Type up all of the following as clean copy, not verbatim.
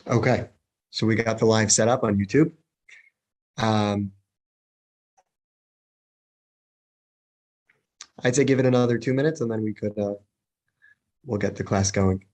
Okay, so we got the live set up on YouTube. Um, I'd say give it another 2 minutes and then we'll get the class going.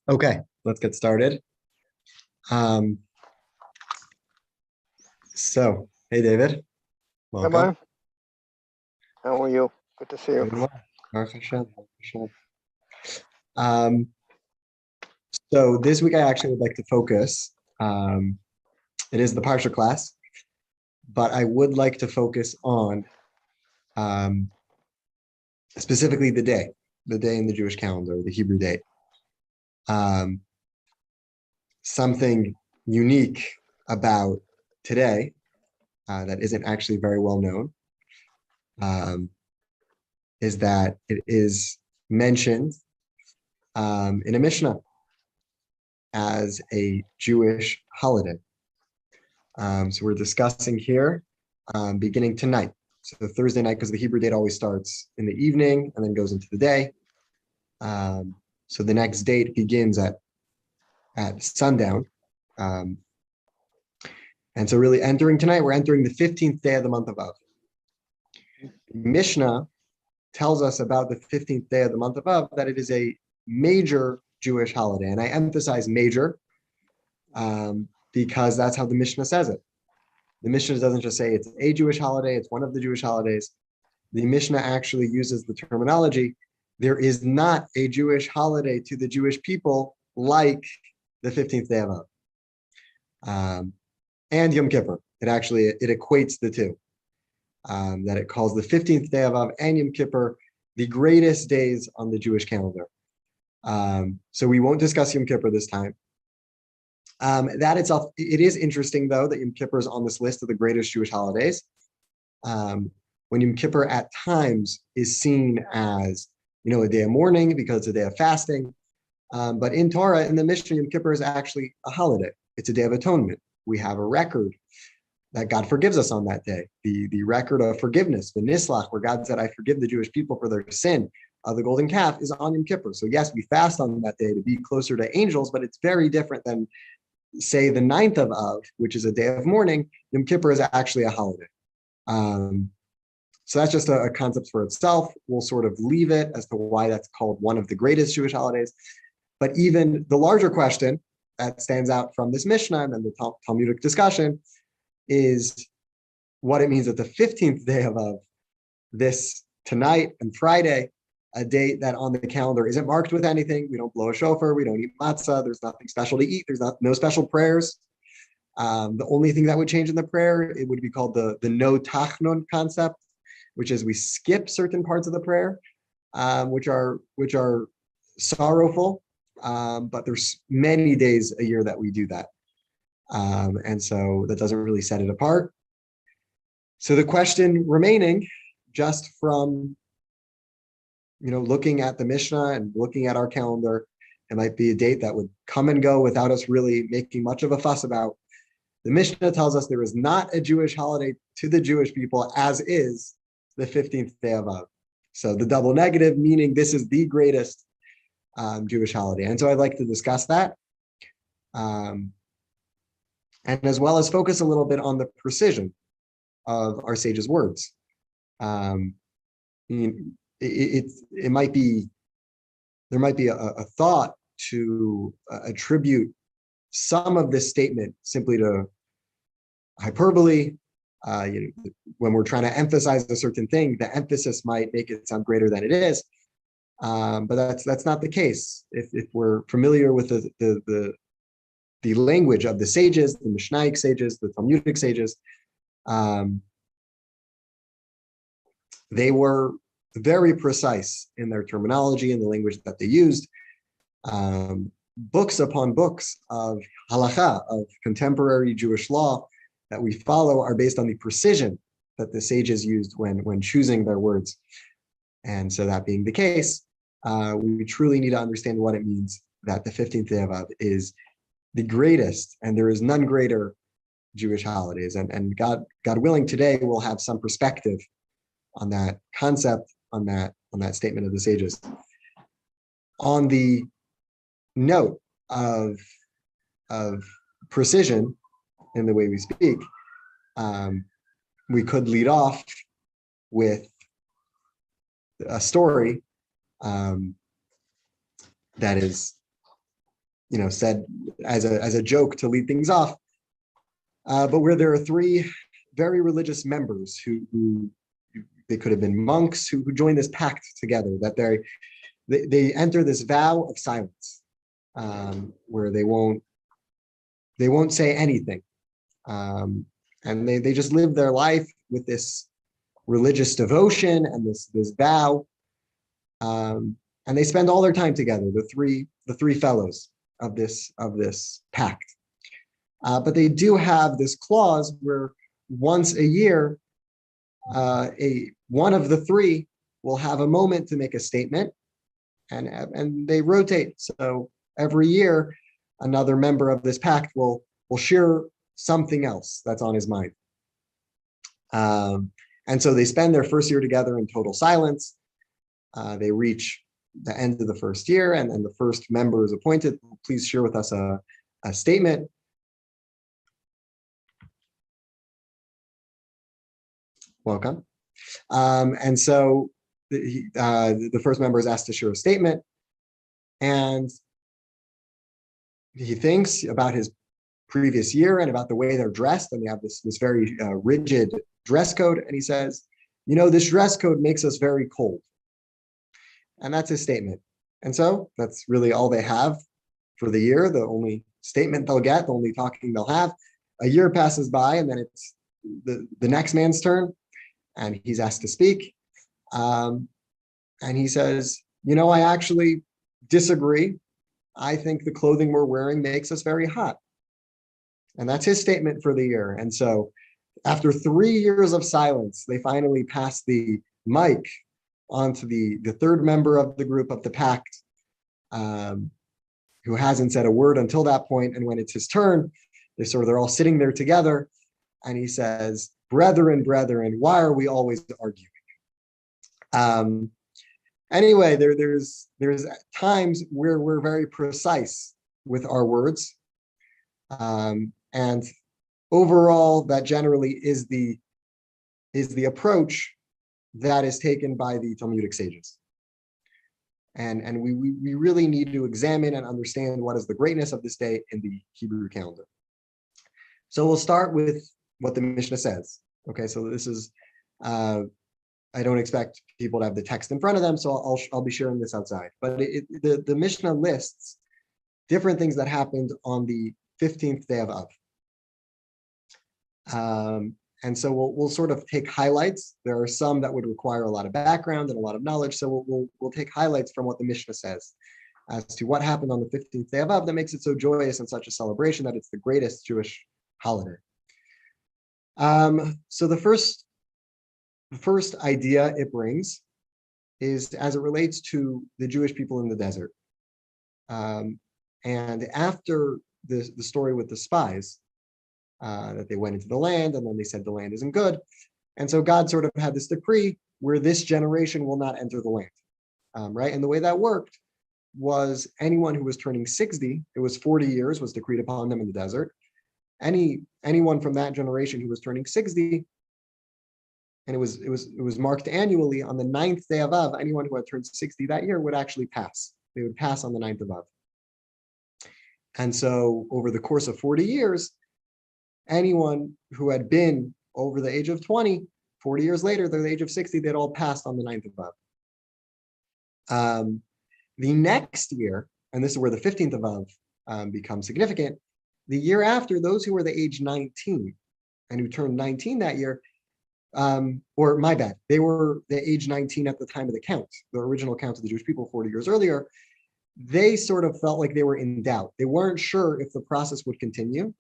Okay, let's get started. Um, hey David, Hi, welcome. Brian. How are you? Good to see you. Doing well. Baruch Hashem, Baruch Hashem. Um, so this week I actually would like to focus. It is the Parsha class, but I would like to focus on specifically the day in the Jewish calendar, the Hebrew date. Something unique about today that isn't actually very well known is that it is mentioned in a Mishnah as a Jewish holiday. So we're discussing here beginning tonight. So Thursday night, because the Hebrew date always starts in the evening and then goes into the day. So the next date begins at sundown. And so really entering tonight, we're entering the 15th day of the month of Av. Mishnah tells us about the 15th day of the month of Av that it is a major Jewish holiday. And I emphasize major because that's how the Mishnah says it. The Mishnah doesn't just say it's a Jewish holiday, it's one of the Jewish holidays. The Mishnah actually uses the terminology, there is not a Jewish holiday to the Jewish people like the 15th day of Av. And Yom Kippur. It equates the two. That it calls the 15th day of Av and Yom Kippur the greatest days on the Jewish calendar. So we won't discuss Yom Kippur this time. That itself, it is interesting though that Yom Kippur is on this list of the greatest Jewish holidays. When Yom Kippur at times is seen as, a day of mourning because it's a day of fasting. But in Torah, in the Mishnah, Yom Kippur is actually a holiday. It's a day of atonement. We have a record that God forgives us on that day. The record of forgiveness, the Nislach, where God said, I forgive the Jewish people for their sin. The golden calf is on Yom Kippur. So yes, we fast on that day to be closer to angels, but it's very different than, say, the 9th of Av, which is a day of mourning. Yom Kippur is actually a holiday. So that's just a concept for itself. We'll sort of leave it as to why that's called one of the greatest Jewish holidays. But even the larger question that stands out from this Mishnah and the Talmudic discussion is what it means that the 15th day of Av, this tonight and Friday, a date that on the calendar isn't marked with anything. We don't blow a shofar. We don't eat matzah. There's nothing special to eat. There's no special prayers. The only thing that would change in the prayer, it would be called the no tachnon concept, which is we skip certain parts of the prayer, which are sorrowful. But there's many days a year that we do that. And so that doesn't really set it apart. So the question remaining, just from looking at the Mishnah and looking at our calendar, it might be a date that would come and go without us really making much of a fuss about. The Mishnah tells us there is not a Jewish holiday to the Jewish people, as is the 15th day of Av. So the double negative, meaning this is the greatest Jewish holiday. And so I'd like to discuss that. And as well as focus a little bit on the precision of our sages' words. It might be, there might be a thought to attribute some of this statement simply to hyperbole. When we're trying to emphasize a certain thing, the emphasis might make it sound greater than it is. But that's not the case. If we're familiar with the the language of the sages, the Mishnaic sages, the Talmudic sages. They were very precise in their terminology and the language that they used. Books upon books of halakha, of contemporary Jewish law that we follow are based on the precision that the sages used when choosing their words. And so that being the case, we truly need to understand what it means that the 15th day of Av is the greatest, and there is none greater Jewish holidays. And God willing, today we'll have some perspective on that concept, on that statement of the sages. On the note of precision in the way we speak, we could lead off with a story that is, said as a joke to lead things off, but where there are three very religious members who they could have been monks who joined this pact together, that they enter this vow of silence, where they won't say anything, and they just live their life with this religious devotion and this vow, and they spend all their time together, the three fellows of this pact. But they do have this clause where once a year, one of the three will have a moment to make a statement, and they rotate. So every year, another member of this pact will share something else that's on his mind. And so they spend their first year together in total silence. They reach the end of the first year, and the first member is appointed. Please share with us a statement. Welcome. And so the first member is asked to share a statement, and he thinks about his previous year and about the way they're dressed, and they have this very rigid dress code, and he says, this dress code makes us very cold. And that's his statement. And so that's really all they have for the year, the only statement they'll get, the only talking they'll have. A year passes by, and then it's the next man's turn, and he's asked to speak. And he says, I actually disagree. I think the clothing we're wearing makes us very hot. And that's his statement for the year. And so after 3 years of silence, they finally pass the mic on to the third member of the group of the pact, who hasn't said a word until that point. And when it's his turn, they're all sitting there together, and he says, brethren, why are we always arguing? Anyway, there's times where we're very precise with our words, and overall, that generally is the approach that is taken by the Talmudic sages. And we really need to examine and understand what is the greatness of this day in the Hebrew calendar. So we'll start with what the Mishnah says. Okay, so this is, I don't expect people to have the text in front of them, so I'll be sharing this outside. But the Mishnah lists different things that happened on the 15th day of Av. And so we'll sort of take highlights. There are some that would require a lot of background and a lot of knowledge. So we'll take highlights from what the Mishnah says as to what happened on the 15th day of Av that makes it so joyous and such a celebration that it's the greatest Jewish holiday. So the first idea it brings is as it relates to the Jewish people in the desert. And after the story with the spies, that they went into the land, and then they said the land isn't good. And so God sort of had this decree where this generation will not enter the land, right? And the way that worked was anyone who was turning 60, it was 40 years was decreed upon them in the desert. Anyone from that generation who was turning 60, and it was marked annually on the 9th day of Av, anyone who had turned 60 that year would actually pass. They would pass on the 9th of Av. And so over the course of 40 years, anyone who had been over the age of 20, 40 years later, they're the age of 60, they'd all passed on the 9th of Av. The next year, and this is where the 15th of Av becomes significant, The year after, those who were the age 19 and who turned 19 that year, or my bad, they were the age 19 at the time of the count, the original count of the Jewish people 40 years earlier. They sort of felt like they were in doubt. They weren't sure if the process would continue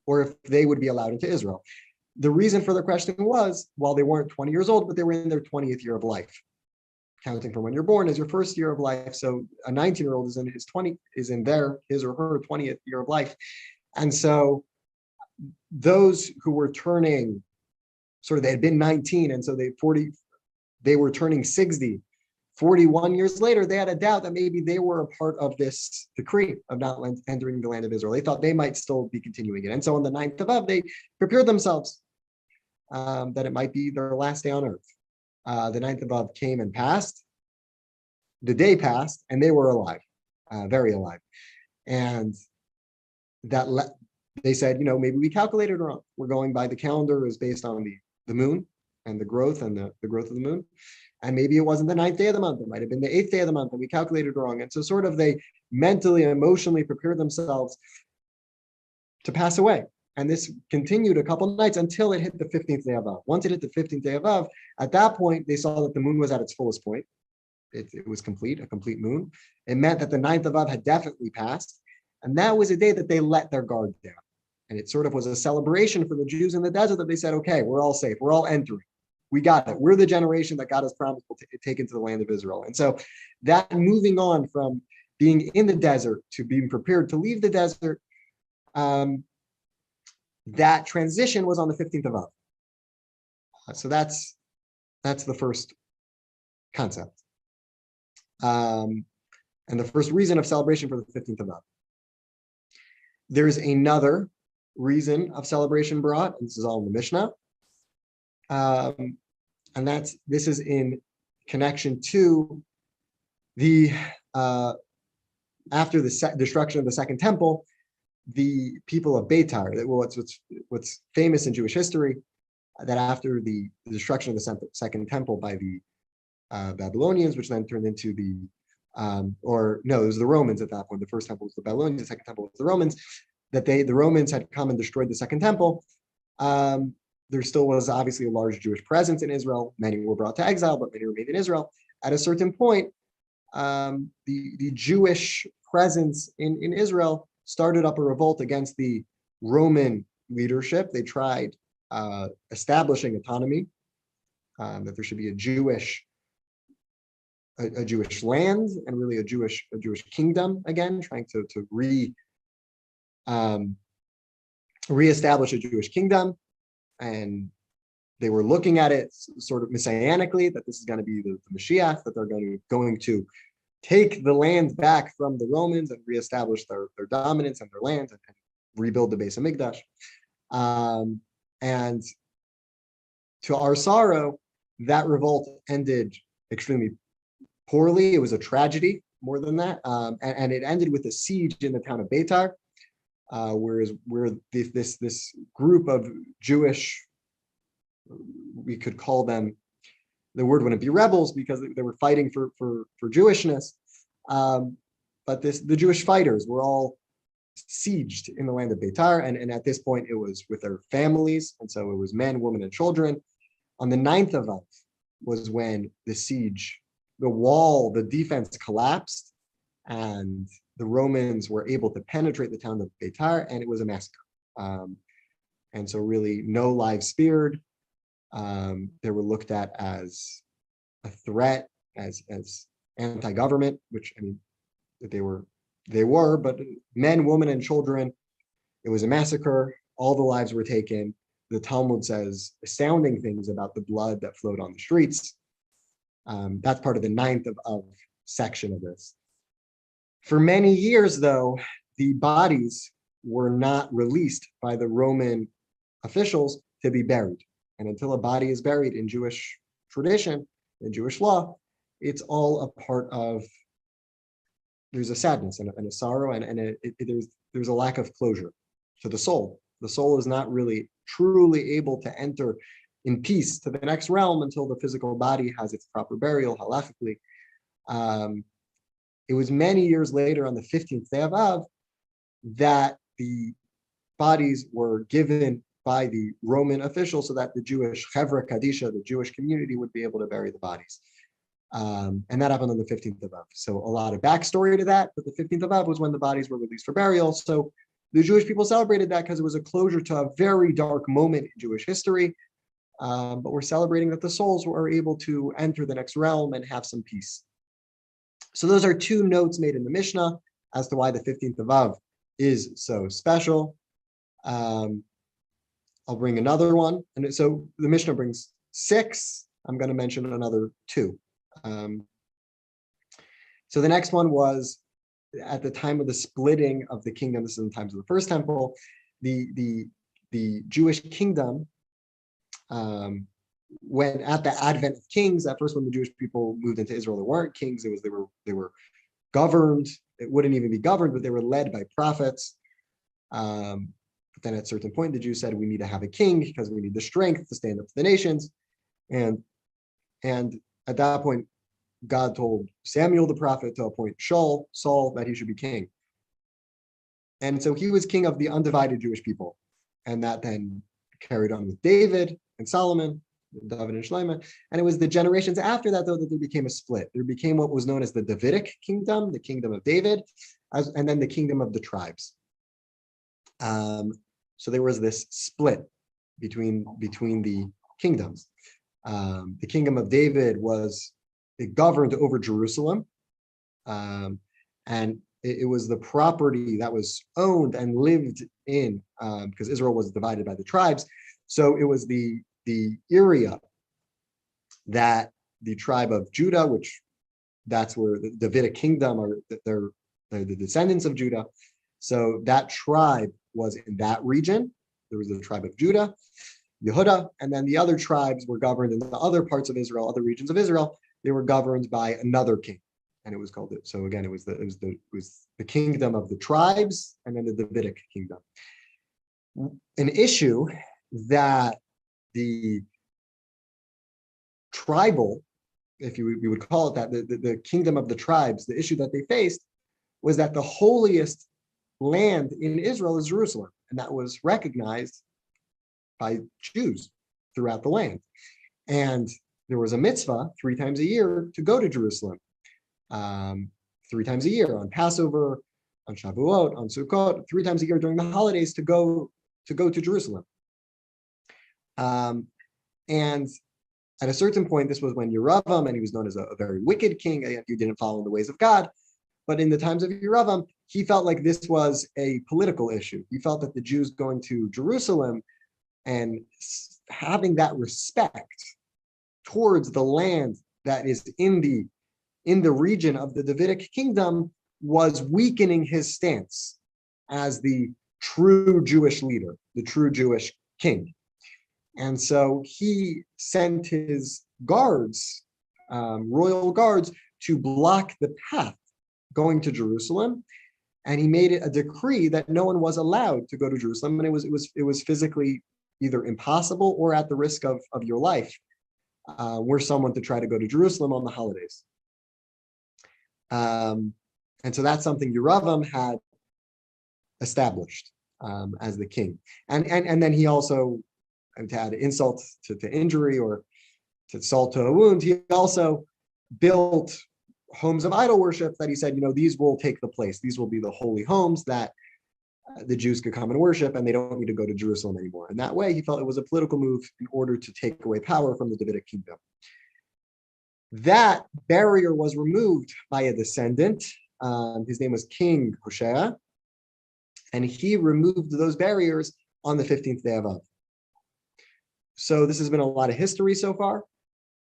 or if they would be allowed into Israel. The reason for the question was, while they weren't 20 years old, but they were in their 20th year of life. Counting from when you're born is your first year of life. So a 19-year-old is in his or her 20th year of life. And so those who were turning, they had been 19, and so they were turning 60. 41 years later, they had a doubt that maybe they were a part of this decree of not entering the land of Israel. They thought they might still be continuing it. And so on the 9th of Av, they prepared themselves that it might be their last day on earth. The 9th of Av came and passed. The day passed, and they were alive, very alive. And they said, maybe we calculated wrong. We're going by the calendar is based on the moon and the growth and the growth of the moon. And maybe it wasn't the 9th day of the month. It might have been the 8th day of the month, and we calculated wrong. And so they mentally and emotionally prepared themselves to pass away. And this continued a couple of nights until it hit the 15th day of Av. Once it hit the 15th day of Av, at that point, they saw that the moon was at its fullest point. It was complete, a complete moon. It meant that the 9th of Av had definitely passed. And that was a day that they let their guard down. And it sort of was a celebration for the Jews in the desert that they said, okay, we're all safe. We're all entering. We got it. We're the generation that God has promised will take into the land of Israel. And so that moving on from being in the desert to being prepared to leave the desert, that transition was on the 15th of Av. So that's the first concept. And the first reason of celebration for the 15th of Av. There's another reason of celebration brought, and this is all in the Mishnah. And this is in connection to the after the destruction of the Second Temple, the people of Beitar. What's famous in Jewish history, that after the destruction of the Second Temple by the Babylonians, which then turned into it was the Romans at that point. The first temple was the Babylonians, the second temple was the Romans. That the Romans had come and destroyed the Second Temple. There still was obviously a large Jewish presence in Israel. Many were brought to exile, but many remained in Israel. At a certain point, the Jewish presence in Israel started up a revolt against the Roman leadership. They tried establishing autonomy, that there should be a Jewish land and really a Jewish kingdom again, trying to reestablish a Jewish kingdom. And they were looking at it sort of messianically, that this is going to be the Mashiach, that they're going to take the land back from the Romans and reestablish their dominance and their land and rebuild the Beis Hamikdash. And to our sorrow, that revolt ended extremely poorly. It was a tragedy more than that. And it ended with a siege in the town of Beitar. Where this group of Jewish, we could call them, the word wouldn't be rebels because they were fighting for Jewishness, but the Jewish fighters were all sieged in the land of Beitar, and at this point it was with their families, and so it was men, women, and children. On the 9th of Av was when the siege, the defense collapsed, and the Romans were able to penetrate the town of Beitar, and it was a massacre. And so really no lives spared. They were looked at as a threat, as anti-government, which they were, but men, women, and children, it was a massacre. All the lives were taken. The Talmud says astounding things about the blood that flowed on the streets. That's part of the 9th of section of this. For many years, though, the bodies were not released by the Roman officials to be buried. And until a body is buried in Jewish tradition, in Jewish law, it's all a part of, there's a sadness and a sorrow, and there's a lack of closure to the soul. The soul is not really truly able to enter in peace to the next realm until the physical body has its proper burial, halachically. It was many years later, on the 15th day of Av, that the bodies were given by the Roman officials so that the Jewish Chevra Kadisha, the Jewish community, would be able to bury the bodies. And that happened on the 15th of Av. So a lot of backstory to that, but the 15th of Av was when the bodies were released for burial. So the Jewish people celebrated that because it was a closure to a very dark moment in Jewish history. But we're celebrating that the souls were able to enter the next realm and have some peace. So those are two notes made in the Mishnah as to why the 15th of Av is so special. I'll bring another one. And so the Mishnah brings 6. I'm going to mention another 2. So the next one was at the time of the splitting of the kingdom. This is in the times of the first temple. The Jewish kingdom, when at the advent of kings, at first when the Jewish people moved into Israel, there weren't kings. They were governed. It wouldn't even be governed, but they were led by prophets. But then at a certain point, the Jews said, we need to have a king because we need the strength to stand up to the nations. And at that point, God told Samuel the prophet to appoint Saul, that he should be king. And so he was king of the undivided Jewish people. And that then carried on with David and Solomon, David and Shlomo. And it was the generations after that, though, that there became a split. There became what was known as the Davidic kingdom, the kingdom of David, and then the kingdom of the tribes. So there was this split between the kingdoms. The kingdom of David it governed over Jerusalem, and it was the property that was owned and lived in, because Israel was divided by the tribes. So it was the area that the tribe of Judah, which that's where the Davidic kingdom are, they're the descendants of Judah. So that tribe was in that region. There was the tribe of Judah, Yehuda, and then the other tribes were governed in the other parts of Israel, other regions of Israel. They were governed by another king, and it was called it. So again, it was the kingdom of the tribes, and then the Davidic kingdom. An issue that the tribal, if we would call it that, the kingdom of the tribes, the issue that they faced was that the holiest land in Israel is Jerusalem, and that was recognized by Jews throughout the land. And there was a mitzvah 3 times a year to go to Jerusalem, 3 times a year on Passover, on Shavuot, on Sukkot, 3 times a year during the holidays to go to Jerusalem. And at a certain point, this was when Yeravam, and he was known as a very wicked king. He didn't follow the ways of God. But in the times of Yeravam, he felt like this was a political issue. He felt that the Jews going to Jerusalem and having that respect towards the land that is in the region of the Davidic kingdom was weakening his stance as the true Jewish leader, the true Jewish king. And so he sent his guards, royal guards, to block the path going to Jerusalem. And he made it a decree that no one was allowed to go to Jerusalem. And it was physically either impossible or at the risk of your life were someone to try to go to Jerusalem on the holidays. And so that's something Yeravam had established as the king. And then he also, to add insult to injury or to salt to a wound, he also built homes of idol worship that he said, these will take the place. These will be the holy homes that the Jews could come and worship, and they don't need to go to Jerusalem anymore. And that way, he felt it was a political move in order to take away power from the Davidic kingdom. That barrier was removed by a descendant. His name was King Hoshea, and he removed those barriers on the 15th day of Av. So this has been a lot of history so far,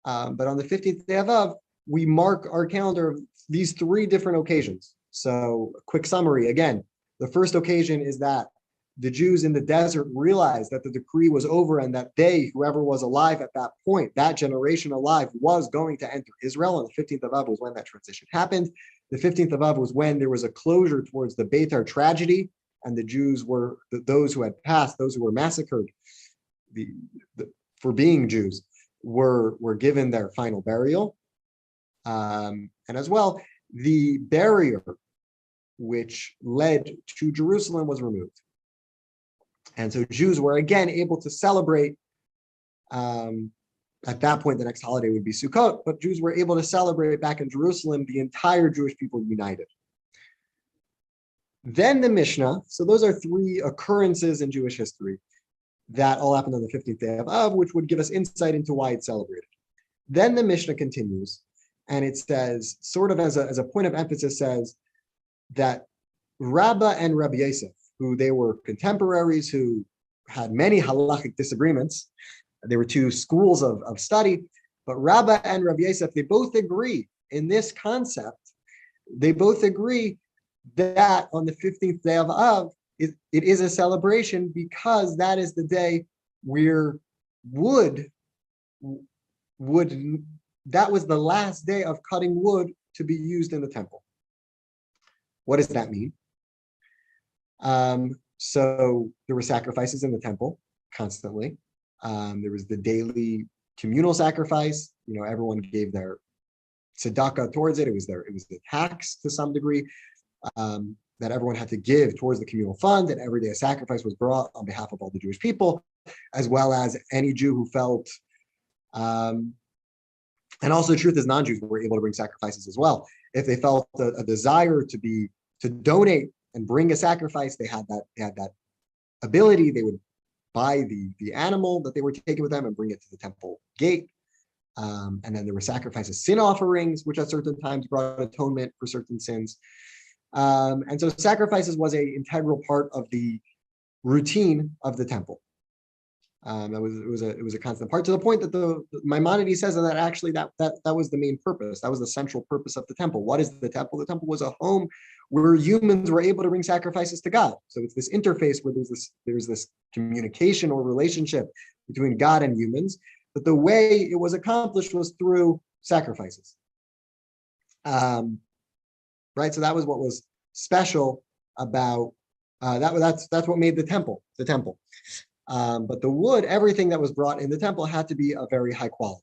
but on the 15th day of Av, we mark our calendar of these 3 different occasions. So a quick summary, again, the first occasion is that the Jews in the desert realized that the decree was over and that whoever was alive at that point, that generation alive, was going to enter Israel. And the 15th of Av was when that transition happened. The 15th of Av was when there was a closure towards the Beitar tragedy, and the Jews were, those who had passed, those who were massacred for being Jews, were given their final burial. And as well, the barrier which led to Jerusalem was removed. And so Jews were again able to celebrate. At that point, the next holiday would be Sukkot, but Jews were able to celebrate back in Jerusalem, the entire Jewish people united. Then the Mishnah, so those are three occurrences in Jewish history that all happened on the 15th day of Av, which would give us insight into why it's celebrated. Then the Mishnah continues, and it says, sort of as a point of emphasis, says that Rabbah and Rabbi Yosef, who they were contemporaries who had many halachic disagreements, there were two schools of study, but Rabbah and Rabbi Yosef, they both agree in this concept. They both agree that on the 15th day of Av, it is a celebration because that is the day where that was the last day of cutting wood to be used in the temple. What does that mean? So there were sacrifices in the temple constantly. There was the daily communal sacrifice. Everyone gave their tzedakah towards it. It was the tax to some degree that everyone had to give towards the communal fund. And every day a sacrifice was brought on behalf of all the Jewish people, as well as any Jew who felt, and also the truth is non-Jews were able to bring sacrifices as well. If they felt a desire to donate and bring a sacrifice, they had that ability. They would buy the animal that they were taking with them and bring it to the temple gate. And then there were sacrifices, sin offerings, which at certain times brought atonement for certain sins. And so sacrifices was an integral part of the routine of the temple. It was a constant part, to the point that the Maimonides says that actually that was the main purpose. That was the central purpose of the temple. What is the temple? The temple was a home where humans were able to bring sacrifices to God. So it's this interface where there's this communication or relationship between God and humans. But the way it was accomplished was through sacrifices. Right. So that was what was special about that's what made the temple the temple. But the wood, everything that was brought in the temple had to be of very high quality.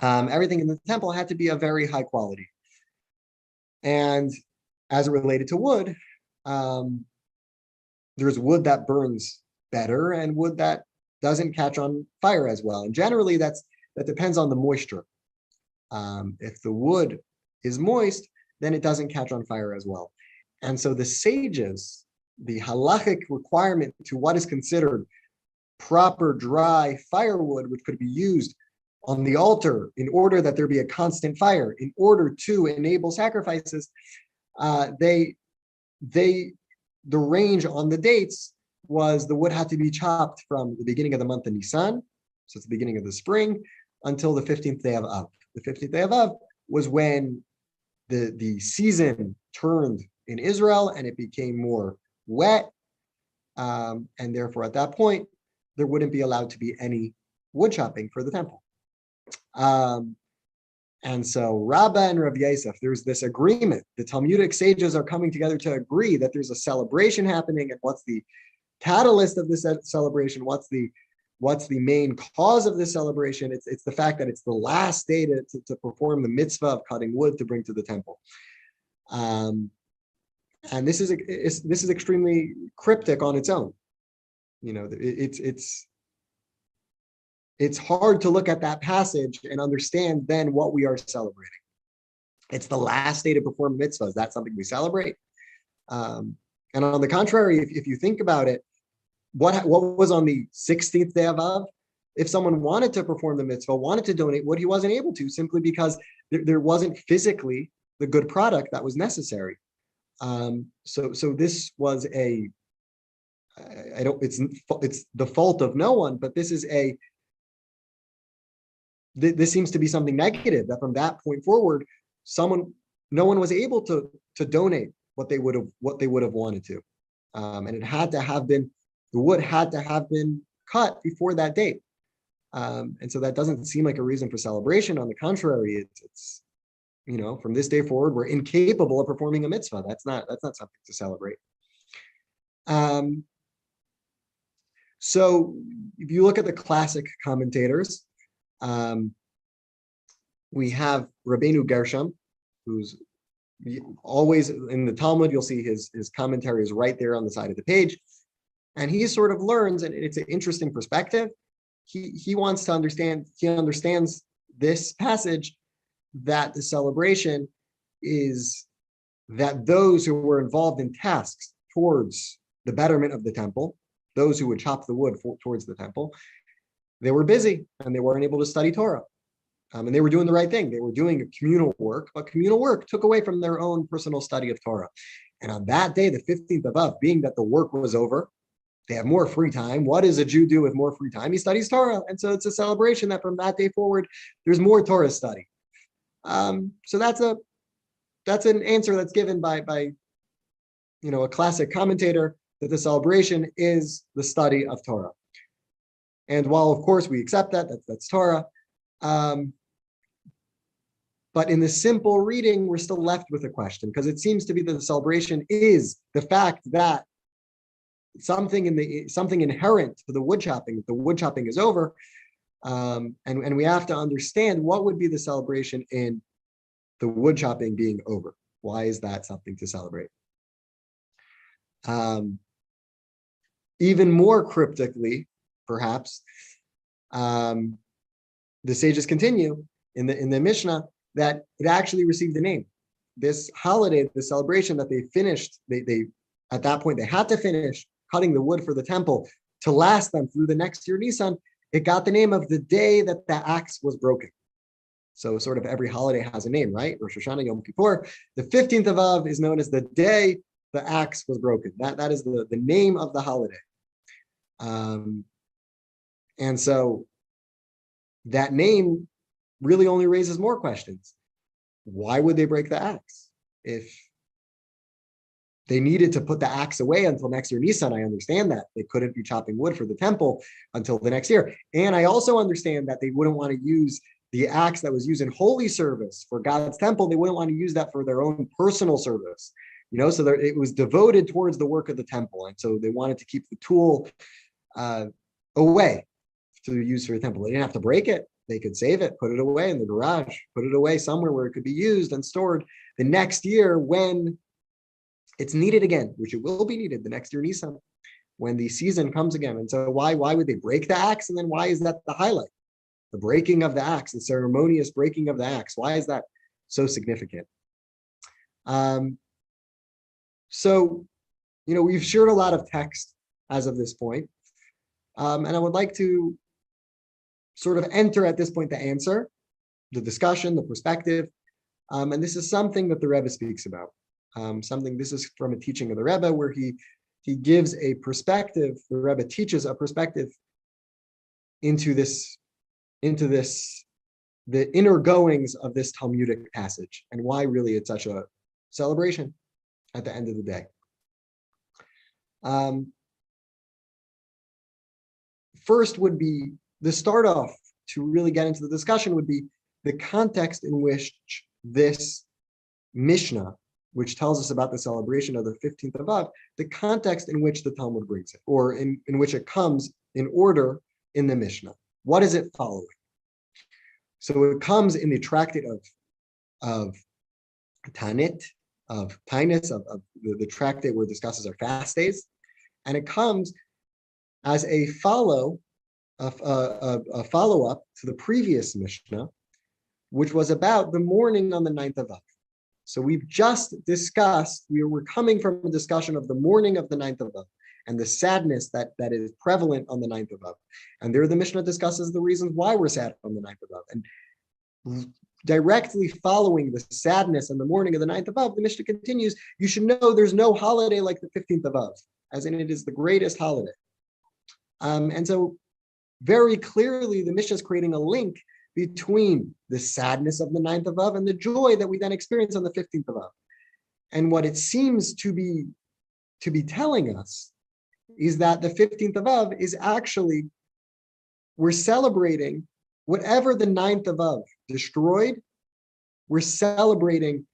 Everything in the temple had to be of very high quality. And as it related to wood, there's wood that burns better and wood that doesn't catch on fire as well. And generally that depends on the moisture. If the wood is moist, then it doesn't catch on fire as well. And so the sages, the halachic requirement to what is considered proper dry firewood, which could be used on the altar in order that there be a constant fire, in order to enable sacrifices, the range on the dates was the wood had to be chopped from the beginning of the month of Nisan, so it's the beginning of the spring, until the 15th day of Av. The 15th day of Av was when the season turned in Israel and it became more wet, and therefore at that point there wouldn't be allowed to be any wood chopping for the temple. And so Rabbah and Rav Yosef, there's this agreement. The Talmudic sages are coming together to agree that there's a celebration happening, and what's the catalyst of this celebration? What's the main cause of this celebration? It's the fact that it's the last day to perform the mitzvah of cutting wood to bring to the temple. And this is extremely cryptic on its own. It's hard to look at that passage and understand then what we are celebrating. It's the last day to perform mitzvahs. That's something we celebrate. And on the contrary, if you think about it, what was on the 16th day of Av? If someone wanted to perform the mitzvah, wanted to donate wood, he wasn't able to, simply because there wasn't physically the good product that was necessary. So this was it's the fault of no one, but this seems to be something negative, that from that point forward, no one was able to donate what they would have wanted to. And the wood had to have been cut before that date. And so that doesn't seem like a reason for celebration. On the contrary, it's from this day forward, we're incapable of performing a mitzvah. That's not something to celebrate. So if you look at the classic commentators, we have Rabbeinu Gershom, who's always in the Talmud, you'll see his commentary is right there on the side of the page. And he sort of learns, and it's an interesting perspective. He wants to understand, he understands this passage that the celebration is that those who were involved in tasks towards the betterment of the temple, those who would chop the wood towards the temple, they were busy and they weren't able to study Torah. And they were doing the right thing. They were doing communal work, but communal work took away from their own personal study of Torah. And on that day, the 15th of Av, being that the work was over, they have more free time. What does a Jew do with more free time? He studies Torah. And so it's a celebration that from that day forward, there's more Torah study. So that's an answer that's given by a classic commentator, that the celebration is the study of Torah. And while of course we accept that's Torah, but in the simple reading, we're still left with a question, because it seems to be that the celebration is the fact that something inherent to the wood chopping, the wood chopping is over, and we have to understand what would be the celebration in the wood chopping being over. Why is that something to celebrate? Even more cryptically, perhaps, the sages continue in the Mishnah that it actually received a name. This holiday, the celebration that they finished, they at that point they had to finish cutting the wood for the temple to last them through the next year Nisan. It got the name of the day that the axe was broken. So sort of every holiday has a name, right? Rosh Hashanah, Yom Kippur. The 15th of Av is known as the day the axe was broken. That is the name of the holiday. And so that name really only raises more questions. Why would they break the axe? If they needed to put the axe away until next year Nisan, I understand that. They couldn't be chopping wood for the temple until the next year. And I also understand that they wouldn't want to use the axe that was used in holy service for God's temple. They wouldn't want to use that for their own personal service. So it was devoted towards the work of the temple. And so they wanted to keep the tool away to use for the temple. They didn't have to break it. They could save it, put it away in the garage, put it away somewhere where it could be used and stored the next year when it's needed again, which it will be needed the next year Nisan, when the season comes again. And so why would they break the axe? And then why is that the highlight? The breaking of the axe, the ceremonious breaking of the axe. Why is that so significant? So, we've shared a lot of text as of this point. And I would like to sort of enter at this point the answer, the discussion, the perspective. And this is something that the Rebbe speaks about. This is from a teaching of the Rebbe where he gives a perspective, the Rebbe teaches a perspective into the inner goings of this Talmudic passage and why really it's such a celebration at the end of the day. First would be the start off to really get into the discussion would be the context in which this Mishnah, which tells us about the celebration of the 15th of Av, the context in which the Talmud brings it, or in which it comes in order in the Mishnah. What is it following? So it comes in the tractate of Tanit, of Tainus, of the tractate where it discusses our fast days, and it comes as a follow-up to the previous Mishnah, which was about the mourning on the 9th of Av. So we've just discussed, we're coming from a discussion of the mourning of the 9th of Av and the sadness that is prevalent on the 9th of Av. And there the Mishnah discusses the reasons why we're sad on the 9th of Av. And directly following the sadness and the mourning of the 9th of Av, the Mishnah continues, you should know there's no holiday like the 15th of Av, as in it is the greatest holiday. And so very clearly the Mishnah is creating a link between the sadness of the 9th of Av and the joy that we then experience on the 15th of Av. And what it seems to be telling us is that the 15th of Av is actually, we're celebrating whatever the 9th of Av destroyed, we're celebrating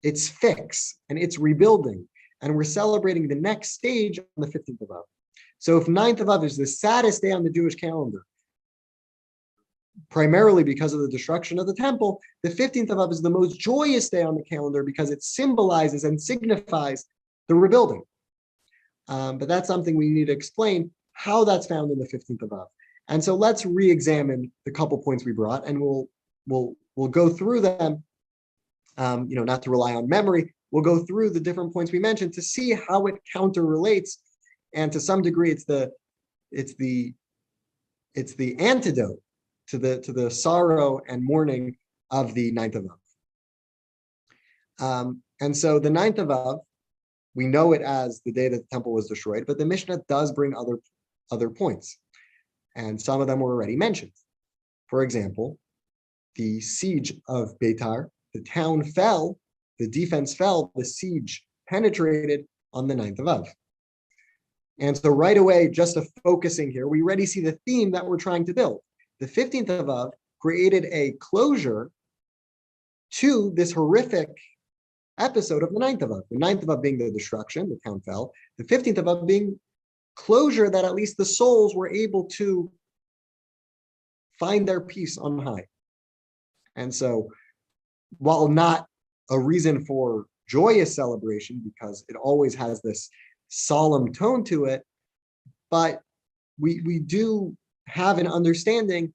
its fix and its rebuilding. And we're celebrating the next stage on the 15th of Av. So if 9th of Av is the saddest day on the Jewish calendar, primarily because of the destruction of the temple, the 15th of Av is the most joyous day on the calendar because it symbolizes and signifies the rebuilding. But that's something we need to explain how that's found in the 15th of Av. And so let's re-examine the couple points we brought, and we'll go through them. Not to rely on memory. We'll go through the different points we mentioned to see how it counter relates, and to some degree, it's the antidote to the sorrow and mourning of the 9th of Av. And so the 9th of Av, we know it as the day that the temple was destroyed, but the Mishnah does bring other points, and some of them were already mentioned. For example, the siege of Beitar, the town fell, the defense fell, the siege penetrated on the 9th of Av. And so right away, just focusing here, we already see the theme that we're trying to build. The 15th of Av created a closure to this horrific episode of the 9th of Av. The 9th of Av being the destruction, the town fell. The 15th of Av being closure that at least the souls were able to find their peace on high. And so, while not a reason for joyous celebration, because it always has this solemn tone to it, but we do have an understanding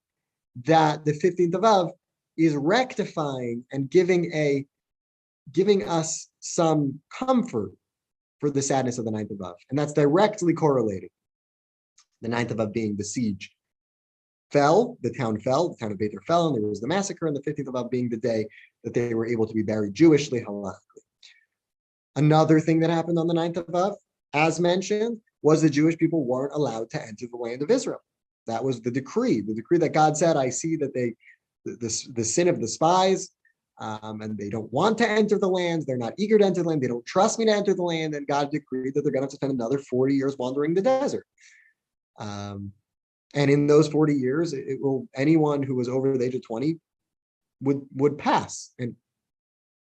that the 15th of Av is rectifying and giving us some comfort for the sadness of the 9th of Av. And that's directly correlated. The 9th of Av being the siege fell, the town of Beitar fell, and there was the massacre, and the 15th of Av being the day that they were able to be buried Jewishly, halachically. Another thing that happened on the 9th of Av, as mentioned, was the Jewish people weren't allowed to enter the land of Israel. That was the decree that God said, I see that the sin of the spies, and they don't want to enter the land, they're not eager to enter the land, they don't trust me to enter the land, and God decreed that they're going to have to spend another 40 years wandering the desert. And in those 40 years, anyone who was over the age of 20 would pass, and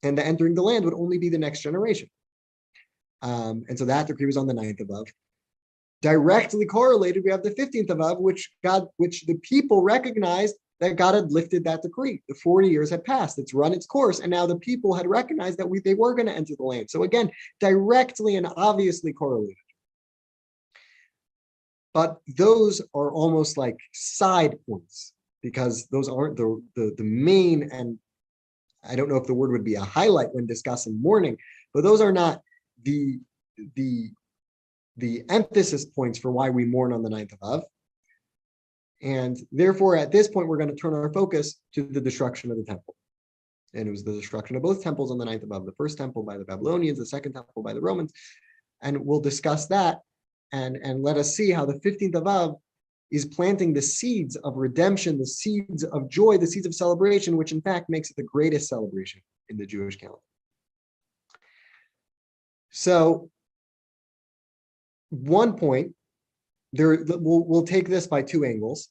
the entering the land would only be the next generation. And so that decree was on the 9th of Av. Directly correlated, we have the 15th of Av, which the people recognized that God had lifted that decree. The 40 years had passed, it's run its course, and now the people had recognized that they were going to enter the land. So again, directly and obviously correlated. But those are almost like side points, because those aren't the main, and I don't know if the word would be a highlight when discussing mourning, but those are not the emphasis points for why we mourn on the 9th of Av. And therefore, at this point, we're going to turn our focus to the destruction of the temple. And it was the destruction of both temples on the 9th of Av, the first temple by the Babylonians, the second temple by the Romans. And we'll discuss that. And let us see how the 15th of Av is planting the seeds of redemption, the seeds of joy, the seeds of celebration, which in fact makes it the greatest celebration in the Jewish calendar. So, one point, we'll take this by two angles.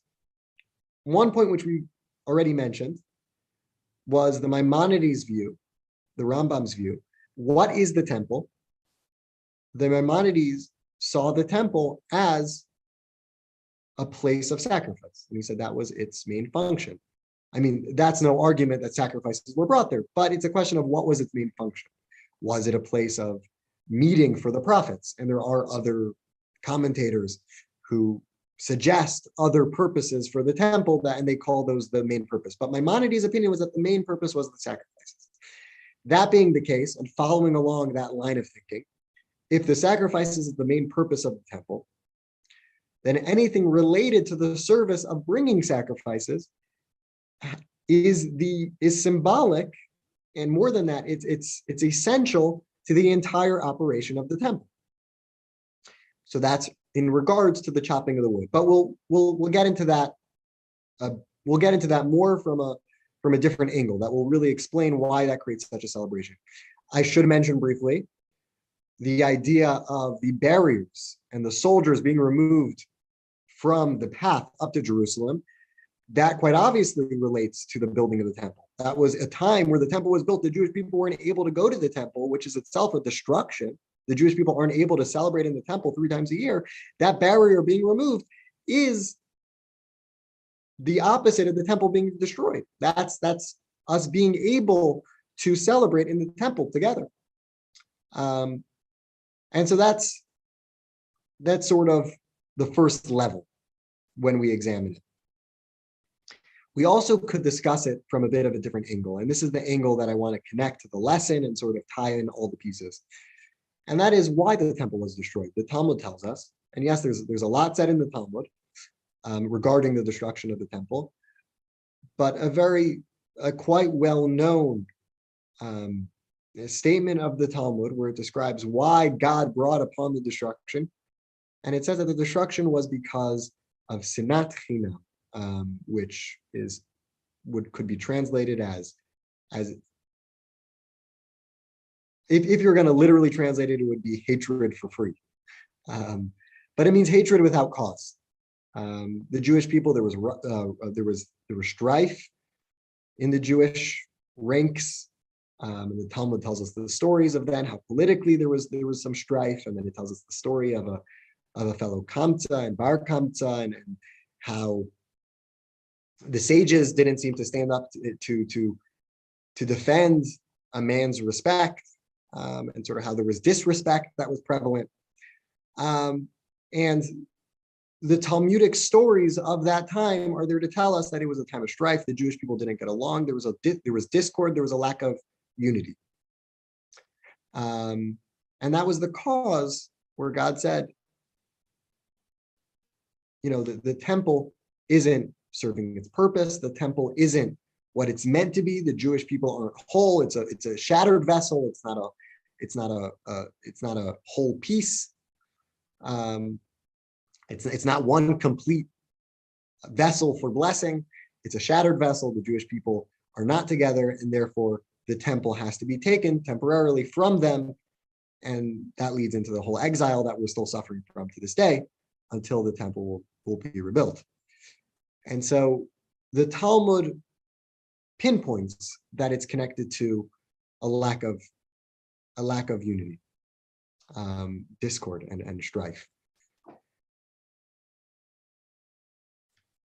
One point which we already mentioned was the Maimonides' view, the Rambam's view. What is the temple? The Maimonides saw the temple as a place of sacrifice. And he said that was its main function. I mean, that's no argument that sacrifices were brought there, but it's a question of what was its main function. Was it a place of meeting for the prophets? And there are other commentators who suggest other purposes for the temple, and they call those the main purpose. But Maimonides' opinion was that the main purpose was the sacrifices. That being the case, and following along that line of thinking, if the sacrifices is the main purpose of the temple, then anything related to the service of bringing sacrifices is symbolic, and more than that, it's essential to the entire operation of the temple. So that's in regards to the chopping of the wood. But we'll get into that. We'll get into that more from a different angle that will really explain why that creates such a celebration. I should mention briefly the idea of the barriers and the soldiers being removed from the path up to Jerusalem. That quite obviously relates to the building of the temple. That was a time where the temple was built. The Jewish people weren't able to go to the temple, which is itself a destruction. The Jewish people aren't able to celebrate in the temple 3 times a year. That barrier being removed is the opposite of the temple being destroyed. That's us being able to celebrate in the temple together. And so that's sort of the first level when we examine it. We also could discuss it from a bit of a different angle. And this is the angle that I want to connect to the lesson and sort of tie in all the pieces. And that is why the temple was destroyed. The Talmud tells us, and yes, there's a lot said in the Talmud regarding the destruction of the temple, but a quite well-known statement of the Talmud where it describes why God brought upon the destruction. And it says that the destruction was because of sinat chinam, which could be translated as if you're going to literally translate it, it would be hatred for free. But it means hatred without cause. The Jewish people, there was strife in the Jewish ranks. And the Talmud tells us the stories of then how politically there was some strife, and then it tells us the story of a fellow Kamsa and Bar Kamsa, and how the sages didn't seem to stand up to defend a man's respect, and sort of how there was disrespect that was prevalent. And the Talmudic stories of that time are there to tell us that it was a time of strife. The Jewish people didn't get along. There was discord. There was a lack of unity. And that was the cause where God said, the temple isn't serving its purpose. The temple isn't what it's meant to be. The Jewish people aren't whole. It's a shattered vessel. It's not a whole piece. It's not one complete vessel for blessing. It's a shattered vessel. The Jewish people are not together, and therefore the temple has to be taken temporarily from them. And that leads into the whole exile that we're still suffering from to this day until the temple will be rebuilt. And so the Talmud pinpoints that it's connected to a lack of unity, discord, and strife.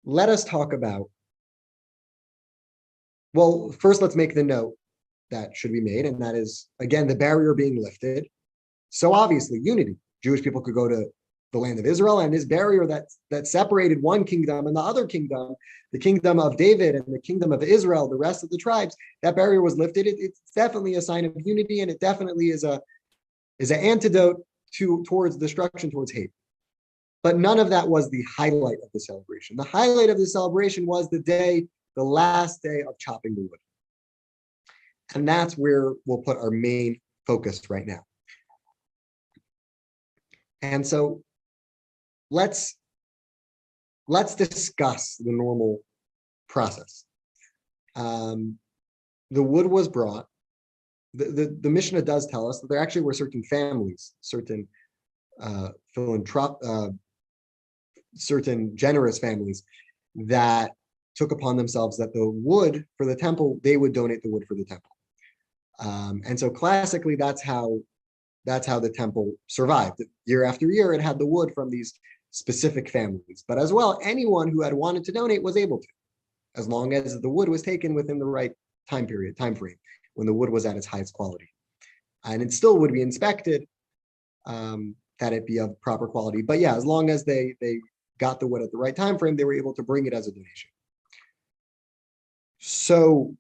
Let us talk about, well, first let's make the note that should be made, and that is, again, the barrier being lifted. So obviously, unity. Jewish people could go to the land of Israel, and this barrier that separated one kingdom and the other kingdom, the kingdom of David and the kingdom of Israel, the rest of the tribes, that barrier was lifted. It's definitely a sign of unity, and it definitely is an antidote towards destruction, towards hate. But none of that was the highlight of the celebration. The highlight of the celebration was the last day of chopping the wood. And that's where we'll put our main focus right now. And so let's discuss the normal process. The wood was brought. The Mishnah does tell us that there actually were certain families, certain generous families that took upon themselves that the wood for the temple, they would donate the wood for the temple. And so classically, that's how the temple survived. Year after year, it had the wood from these specific families. But as well, anyone who had wanted to donate was able to, as long as the wood was taken within the right time frame, when the wood was at its highest quality. And it still would be inspected, that it be of proper quality. But yeah, as long as they got the wood at the right time frame, they were able to bring it as a donation. So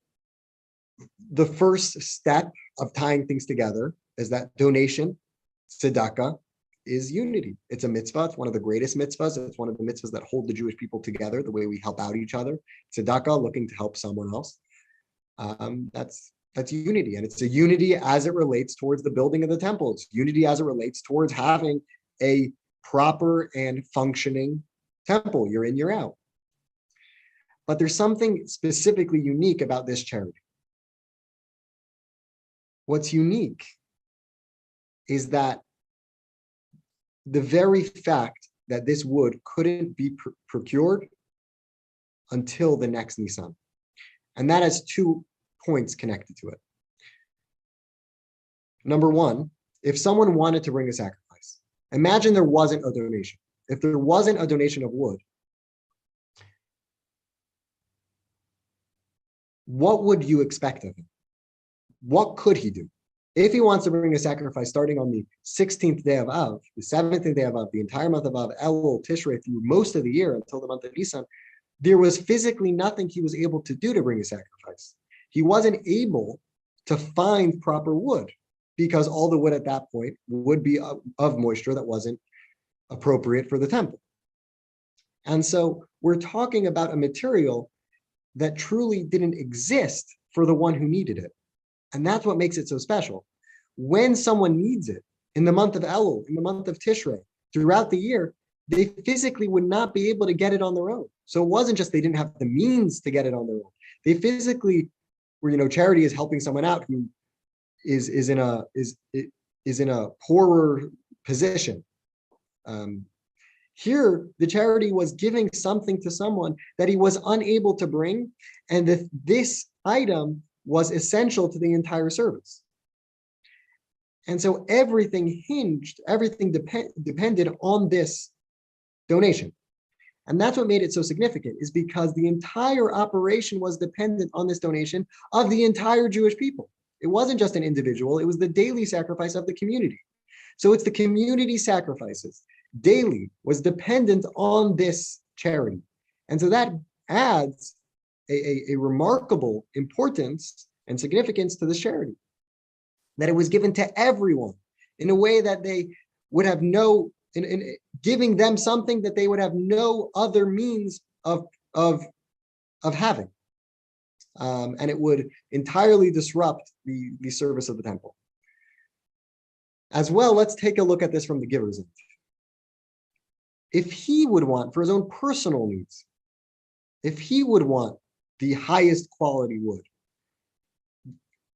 the first step of tying things together is that donation, tzedakah, is unity. It's a mitzvah. It's one of the greatest mitzvahs. It's one of the mitzvahs that hold the Jewish people together, the way we help out each other. Tzedakah, looking to help someone else. That's unity. And it's a unity as it relates towards the building of the temple. It's unity as it relates towards having a proper and functioning temple year in, year out. But there's something specifically unique about this charity. What's unique is that the very fact that this wood couldn't be procured until the next Nisan. And that has 2 points connected to it. Number one, if someone wanted to bring a sacrifice, imagine there wasn't a donation. If there wasn't a donation of wood, what would you expect of him? What could he do? If he wants to bring a sacrifice starting on the 16th day of Av, the 17th day of Av, the entire month of Av, Elul, Tishrei, through most of the year until the month of Nisan, there was physically nothing he was able to do to bring a sacrifice. He wasn't able to find proper wood because all the wood at that point would be of moisture that wasn't appropriate for the temple. And so we're talking about a material that truly didn't exist for the one who needed it. And that's what makes it so special. When someone needs it in the month of Elul, in the month of Tishrei, throughout the year, they physically would not be able to get it on their own. So it wasn't just they didn't have the means to get it on their own. They physically were, charity is helping someone out who is in a poorer position. Here, the charity was giving something to someone that he was unable to bring, and this item was essential to the entire service. And so everything depended on this donation. And that's what made it so significant, is because the entire operation was dependent on this donation of the entire Jewish people. It wasn't just an individual, it was the daily sacrifice of the community. So it's the community sacrifices daily was dependent on this charity. And so that adds a remarkable importance and significance to this charity, that it was given to everyone in a way that they would have in giving them something that they would have no other means of having. And it would entirely disrupt the service of the temple. As well, let's take a look at this from the giver's end. If he would want, for his own personal needs, if he would want the highest quality wood,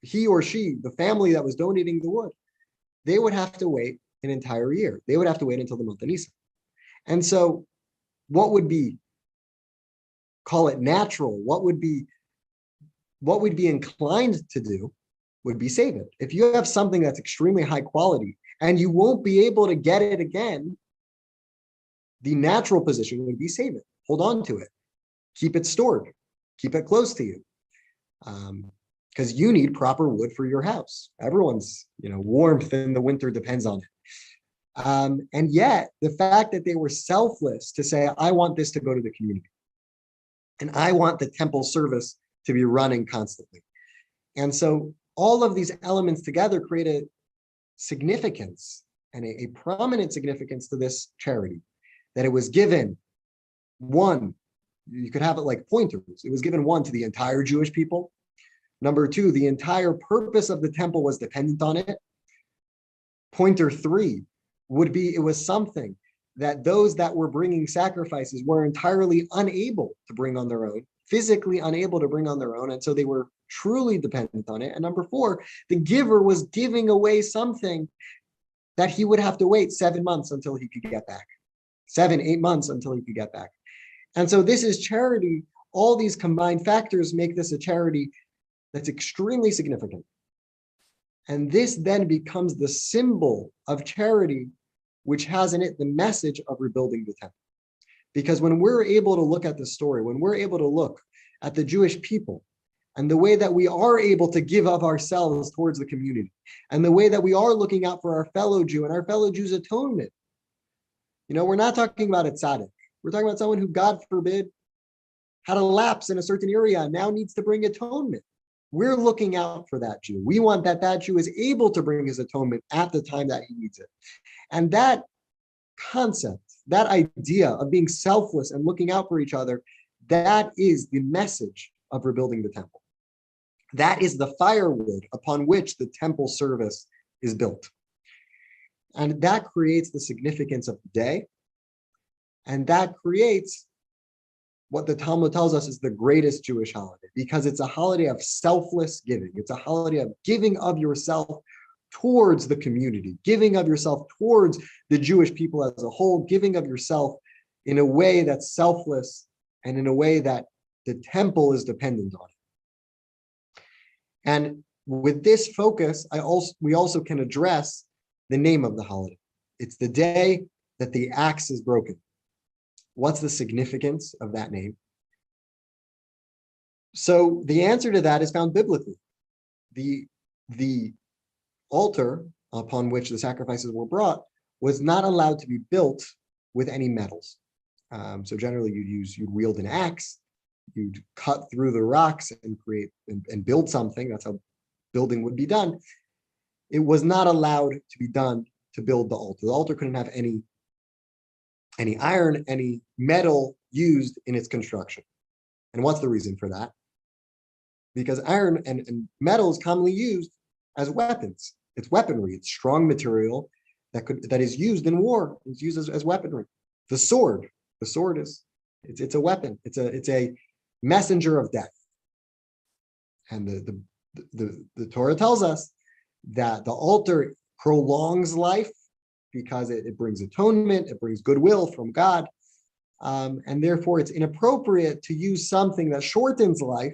he or she, the family that was donating the wood, they would have to wait an entire year. They would have to wait until the month of Nisan. And so what would be, call it natural, what we'd be inclined to do would be save it. If you have something that's extremely high quality and you won't be able to get it again, the natural position would be save it, hold on to it, keep it stored, keep it close to you. Because you need proper wood for your house. Everyone's, warmth in the winter depends on it. And yet, the fact that they were selfless to say, I want this to go to the community, and I want the temple service to be running constantly. And so all of these elements together create a significance and a prominent significance to this charity, that it was given one, you could have it like pointers. It was given one to the entire Jewish people. Number two, the entire purpose of the temple was dependent on it. Pointer three would be, it was something that those that were bringing sacrifices were entirely unable to bring on their own, physically unable to bring on their own, and so they were truly dependent on it. And number four, the giver was giving away something that he would have to wait 7 months until he could get back, 7-8 months until he could get back. And so this is charity. All these combined factors make this a charity that's extremely significant. And this then becomes the symbol of charity, which has in it the message of rebuilding the temple. Because when we're able to look at the story, when we're able to look at the Jewish people and the way that we are able to give of ourselves towards the community, and the way that we are looking out for our fellow Jew and our fellow Jew's atonement, we're not talking about a tzaddik. We're talking about someone who, God forbid, had a lapse in a certain area and now needs to bring atonement. We're looking out for that Jew. We want that Jew is able to bring his atonement at the time that he needs it. And that concept, that idea of being selfless and looking out for each other, that is the message of rebuilding the temple. That is the firewood upon which the temple service is built. And that creates the significance of the day. And that creates what the Talmud tells us is the greatest Jewish holiday, because it's a holiday of selfless giving. It's a holiday of giving of yourself towards the community, giving of yourself towards the Jewish people as a whole, giving of yourself in a way that's selfless and in a way that the temple is dependent on it. And with this focus, we also can address the name of the holiday. It's the day that the axe is broken. What's the significance of that name? So the answer to that is found biblically. The altar upon which the sacrifices were brought was not allowed to be built with any metals. So generally you'd wield an axe, you'd cut through the rocks and create and build something. That's how building would be done. It was not allowed to be done to build the altar. The altar couldn't have any iron, any metal used in its construction. And what's the reason for that? Because iron and metal is commonly used as weapons. It's weaponry. It's strong material that is used in war. It's used as weaponry. The sword is it's a weapon. It's a messenger of death. And the Torah tells us that the altar prolongs life because it brings atonement, it brings goodwill from God, and therefore it's inappropriate to use something that shortens life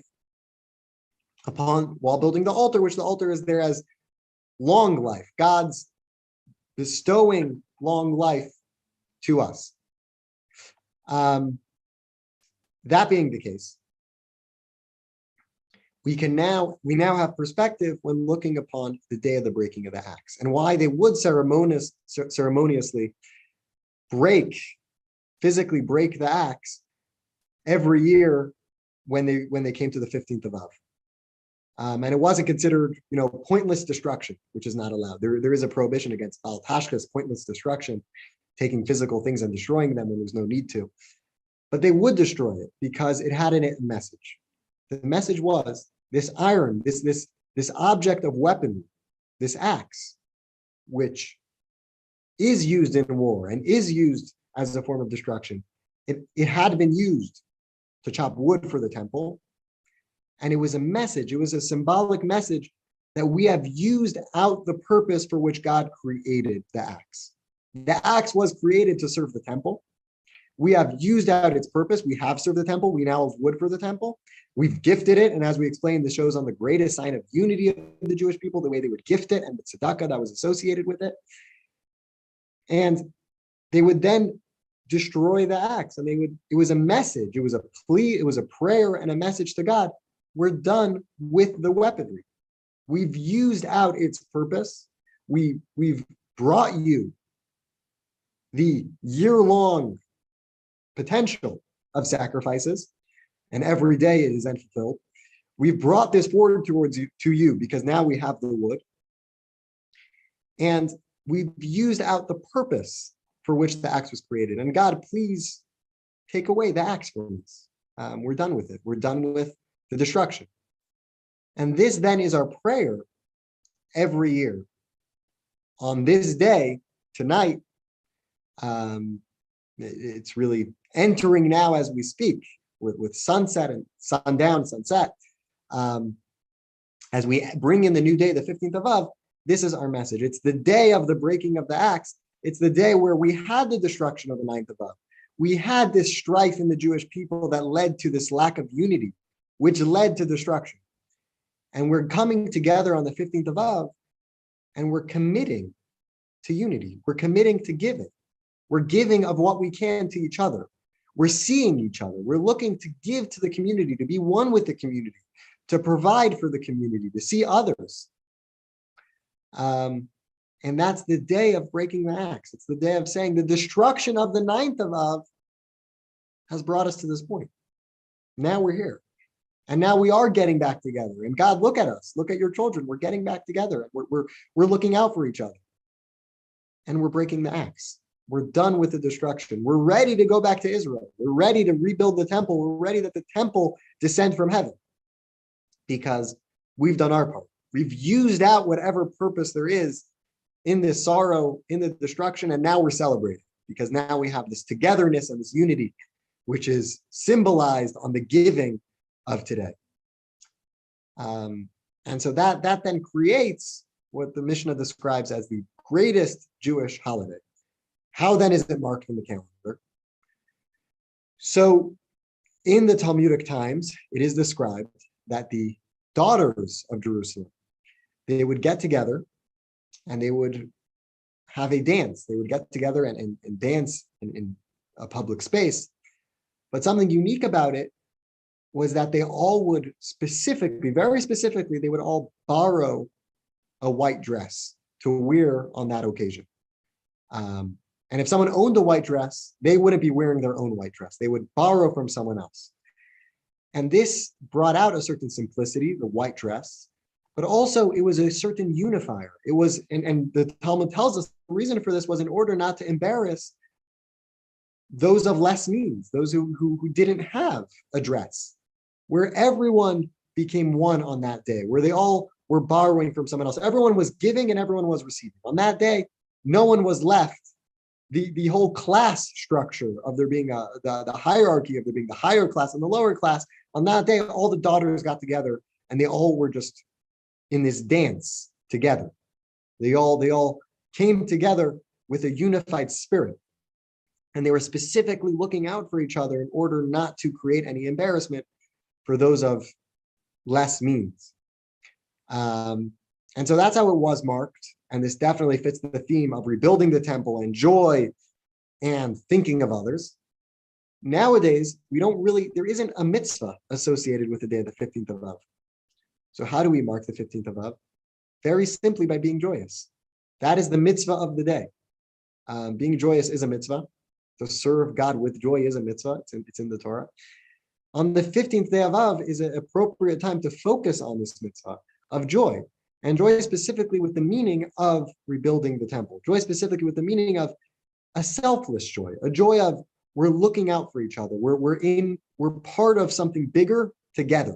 while building the altar, which the altar is there as long life, God's bestowing long life to us. That being the case, we now have perspective when looking upon the day of the breaking of the axe and why they would ceremoniously physically break the axe every year when they came to the 15th of Av. And it wasn't considered, pointless destruction, which is not allowed. There is a prohibition against Bal Tashkas, pointless destruction, taking physical things and destroying them when there's no need to. But they would destroy it because it had in it a message. The message was this iron, this object of weaponry, this axe, which is used in war and is used as a form of destruction. It had been used to chop wood for the temple. And it was a message, it was a symbolic message that we have used out the purpose for which God created the axe. The axe was created to serve the temple. We have used out its purpose. We have served the temple. We now have wood for the temple. We've gifted it. And as we explained, this shows on the greatest sign of unity of the Jewish people, the way they would gift it and the tzedakah that was associated with it. And they would then destroy the axe. And it was a message. It was a plea. It was a prayer and a message to God. We're done with the weaponry. We've used out its purpose. We've brought you the year-long potential of sacrifices, and every day it is then fulfilled. We've brought this forward to you because now we have the wood, and we've used out the purpose for which the axe was created. And God, please take away the axe from us. We're done with it. We're done with the destruction. And this then is our prayer every year. On this day, tonight, it's really entering now as we speak with sunset and sundown, sunset. As we bring in the new day, the 15th of Av, this is our message. It's the day of the breaking of the axe. It's the day where we had the destruction of the 9th of Av. We had this strife in the Jewish people that led to this lack of unity, which led to destruction. And we're coming together on the 15th of Av, and we're committing to unity. We're committing to giving. We're giving of what we can to each other. We're seeing each other. We're looking to give to the community, to be one with the community, to provide for the community, to see others. And that's the day of breaking the axe. It's the day of saying the destruction of the 9th of Av has brought us to this point. Now we're here. And now we are getting back together. And God, look at us. Look at your children. We're getting back together. We're looking out for each other. And we're breaking the axe. We're done with the destruction. We're ready to go back to Israel. We're ready to rebuild the temple. We're ready that the temple descend from heaven because we've done our part. We've used out whatever purpose there is in this sorrow, in the destruction, and now we're celebrating because now we have this togetherness and this unity, which is symbolized on the giving of today. And so that then creates what the Mishnah describes as the greatest Jewish holiday. How then is it marked in the calendar? So in the Talmudic times, it is described that the daughters of Jerusalem, they would get together and they would have a dance. They would get together and dance in a public space. But something unique about it was that they all would specifically, very specifically, they would all borrow a white dress to wear on that occasion. And if someone owned a white dress, they wouldn't be wearing their own white dress. They would borrow from someone else. And this brought out a certain simplicity, the white dress, but also it was a certain unifier. It was, and the Talmud tells us the reason for this was in order not to embarrass those of less means, those who didn't have a dress, where everyone became one on that day, where they all were borrowing from someone else. Everyone was giving and everyone was receiving. On that day, no one was left. The whole class structure of there being the hierarchy of there being the higher class and the lower class, on that day, all the daughters got together and they all were just in this dance together. They all came together with a unified spirit. And they were specifically looking out for each other in order not to create any embarrassment for those of less means. And so that's how it was marked. And this definitely fits the theme of rebuilding the temple and joy and thinking of others. Nowadays, there isn't a mitzvah associated with the day of the 15th of Av. So how do we mark the 15th of Av? Very simply by being joyous. That is the mitzvah of the day. Being joyous is a mitzvah. To serve God with joy is a mitzvah. It's in the Torah. On the 15th day of Av is an appropriate time to focus on this mitzvah of joy. And joy specifically with the meaning of rebuilding the temple. Joy specifically with the meaning of a selfless joy, a joy of we're looking out for each other. We're part of something bigger together,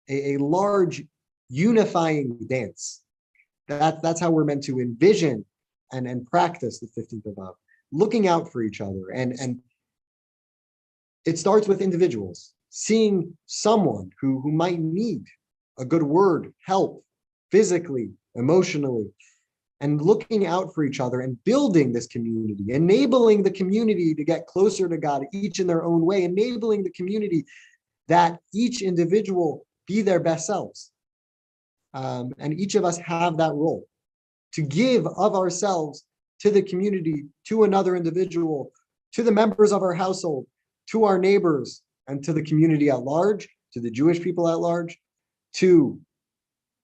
a large unifying dance. That's how we're meant to envision and practice the 15th of Av, looking out for each other. And it starts with individuals, seeing someone who might need a good word, help, physically, emotionally, and looking out for each other and building this community, enabling the community to get closer to God, each in their own way, enabling the community that each individual be their best selves. And each of us have that role to give of ourselves to the community, to another individual, to the members of our household, to our neighbors, and to the community at large, to the Jewish people at large, to,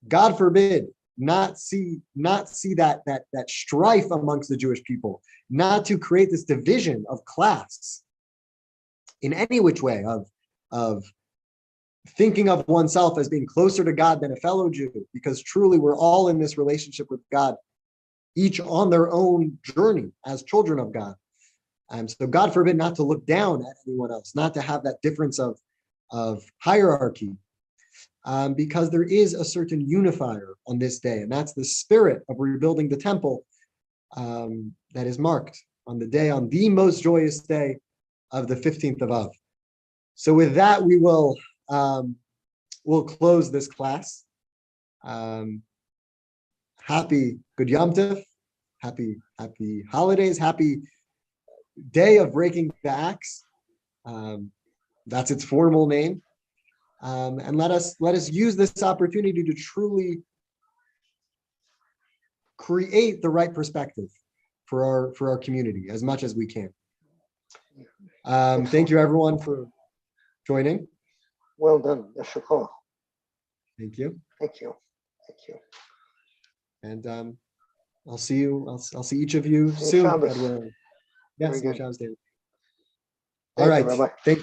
God forbid, not see that strife amongst the Jewish people, not to create this division of class in any which way of thinking of oneself as being closer to God than a fellow Jew, because truly we're all in this relationship with God, each on their own journey as children of God. So God forbid not to look down at anyone else, not to have that difference of hierarchy, because there is a certain unifier on this day, and that's the spirit of rebuilding the temple that is marked on the most joyous day of the 15th of Av. So with that, we'll close this class. Happy Good Yom Tov, happy holidays, happy day of breaking the axe. That's its formal name. And let us use this opportunity to truly create the right perspective for our community as much as we can. Thank you everyone for joining. Well done. Thank you. Thank you. Thank you. And I'll see each of you soon. Shabbos. Yes, Very good. Shabbos, David. Thank All right. you, Rabbi. Thank